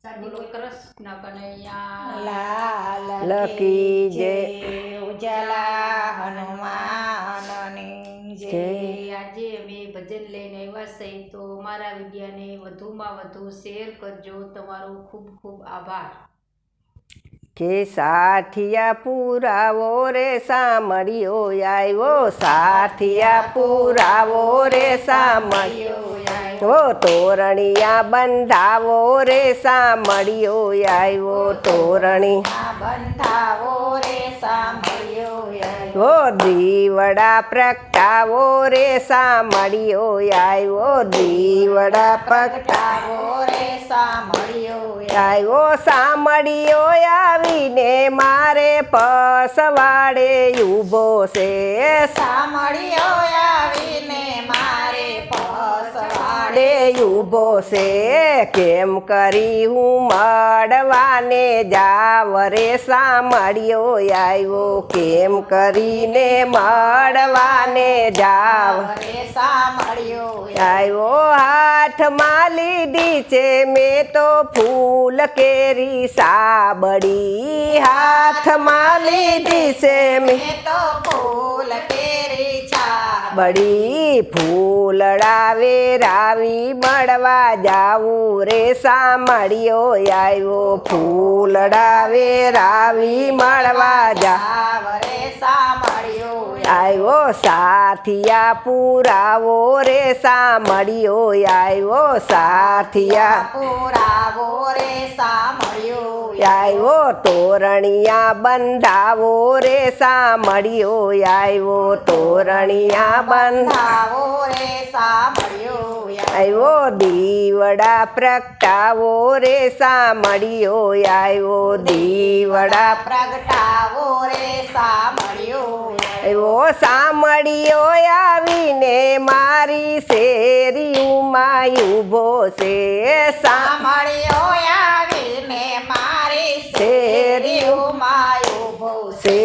બોલો કૃષ્ણ કનૈયા લાલ કી જય ઉજલા હનુમાનની જય। આજે અમે ભજન લઈને આવ્યા છે તો મારા વિડિયાને વધુમાં વધુ શેર કરજો। તમારો ખૂબ ખૂબ આભાર। કે સાથિયા પુરાવો રે સામળિયો આવ્યો, સાથિયા પુરાવો રે સામળિયો આવ્યો, તોરણિયા બંધાવો રે સામળિયો આવ્યો, તોરણિયા બંધાવો રે સામળિયો આવ્યો, દીવડા પ્રગટાવો રે સામળિયો આવ્યો, દીવડા પ્રગટાવો રે સામળિયો આવ્યો, સામળિયો આવીને મારે પસવાડે ઊભો છે, સામળિયો આવીને મારે પસવાડે ઊભો છે, કેમ કરી હું મળવાને જાવ રે સામળિયો આવ્યો, કેમ કરીને મળવાને જાવ રે સામળિયો આવ્યો, હાથમાં લીધી છે મેં તો ફૂલ કેરી સાબડી, હાથમાં લીધી છે મેં તો ફૂલ કેરી બડી, ફૂલડા વેરાવી મળવા જાવું રે સામળિયો આવ્યો, ફૂલડા વેરાવી મળવા જાવ રે સામળિયો આવ્યો, સાથિયા પુરાવો રે સામળિયો આવ્યો, સાથિયા પુરાવો રે સામળિયો આવ્યો, તોરણિયા બંધાવો રે સામળિયો આવ્યો, તોરણિયા બંધાવો રે સામળિયો આવ્યો, દીવડા પ્રગટાવો રે સામળિયો આવ્યો, દીવડા પ્રગટાવો રે સામળિયો આવ્યો, સામળિયો આવીને મારી શેરીમાં ઊભો છે, સામળિયો આવીને મારી શેરીમાં ઊભો છે,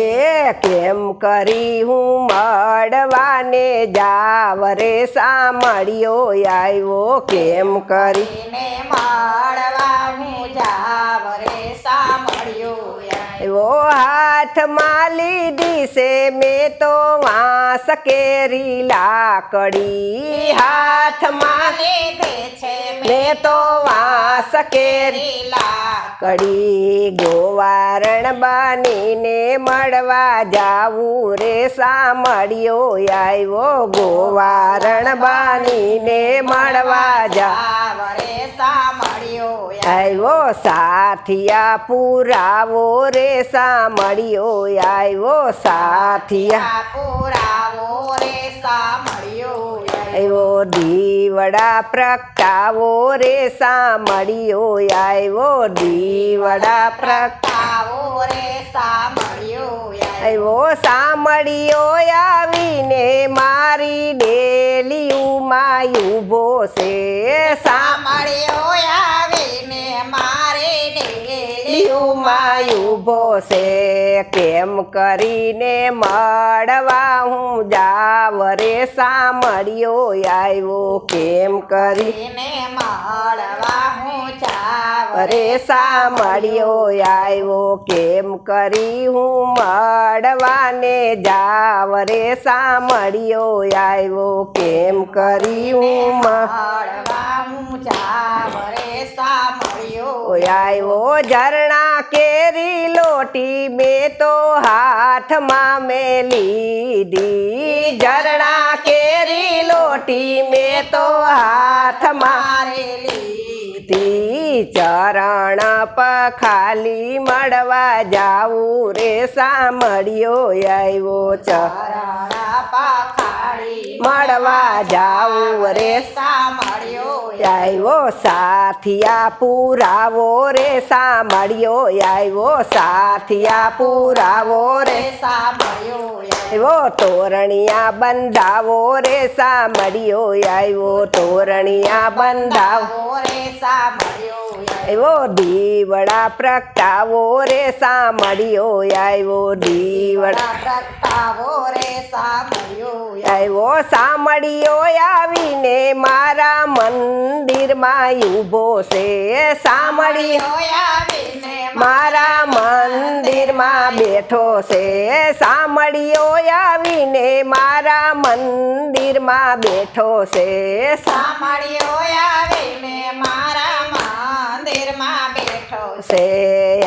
કેમ કરી હું મળવાને જાવ રે સામળિયો આવ્યો, કેમ કરીને મળવા હું જાવ રે સામળિયો આવ્યો, હાથમાં લીધી છે મેં તો વાંસ કેરી લાકડી, હાથમાં લીધે છે મેં તો વાંસ કેરી લાકડી, ગોવારણ બનીને મળવા જાવું રે સામળિયો આવ્યો, ગોવારણ બનીને મળવા જાવ રે સામળિયો આવ્યો, સાથિયા પુરાવો રે સામળિયો આવ્યો, સાથિયા પુરાવો રે સામળિયો આવ્યો, દીવડા પ્રગટાવો રે સામળિયો આવ્યો, દીવડા પ્રગટાવો રે સામળિયો આવ્યો, સામળિયો આવીને મારી ડેલીમાં ઊભો છે, સામળિયો આવીને મારે ડેલીમાં ઊભો છે, કેમ કરીને મળવા હું જાવ રે સામળિયો આવ્યો, કેમ કરીને મળવા હું જાવ રે સામળિયો આવ્યો, કેમ કરી હું મળવાને જાવ રે સામળિયો આવ્યો, કેમ કરી હું મળવા હું જાવ રે સામળિયો આવ્યો, ઝરણા કેરી લોટી મેં તો હાથમાં મેં લીધી, ઝરણા કેરી લોટી મેં તો હાથમાં લીધી, ચરણ પખાલી મળવા જાવું રે સામળિયો આવ્યો, ચરણ પખાલી મળવા જાવું રે સામળિયો આવ્યો, સાથિયા પુરાવો રે સામળિયો આવ્યો, સાથિયા પુરાવો રે સામળિયો આવ્યો તોરણિયા બંધાવો રે સામડિયો આવ્યો તોરણિયા બંધાવો રે સાંભળ્યો આવ્યો દીવડા પ્રગટાવો રે સામડિયો આવ્યો દીવડા પ્રગટાવો રે સાંભળ્યો આવ્યો સામડિયો આવીને મારા મંદિરમાં ઊભો છે સામડિયો આવીને મારા મંદિરમાં બેઠો છે સામડિયો આવીને મારા મંદિરમાં બેઠો છે સાંભળ્યો આવીને મારા મંદિરમાં બેઠો છે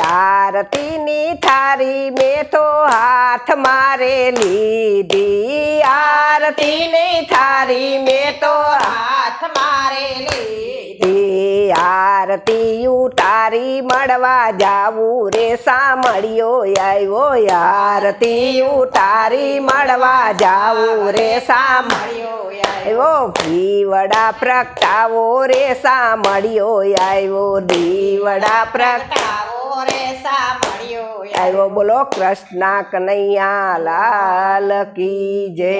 આરતીની થારી મેં તો હાથ મારે લીધી આરતીની થારી મેં તો હાથ મારે લીધી આરતી ઉતારી મળવા જાવું રે સામડિયો આવ્યો આરતી ઉતારી મળવા જાવું રે સામડિયો આવ્યો દીવડા પ્રગટાવો રે સામડિયો આવ્યો દીવડા પ્રગટાવો રે સાંભળ્યો આવ્યો બોલો કૃષ્ણ કનૈયા લાલ કી જય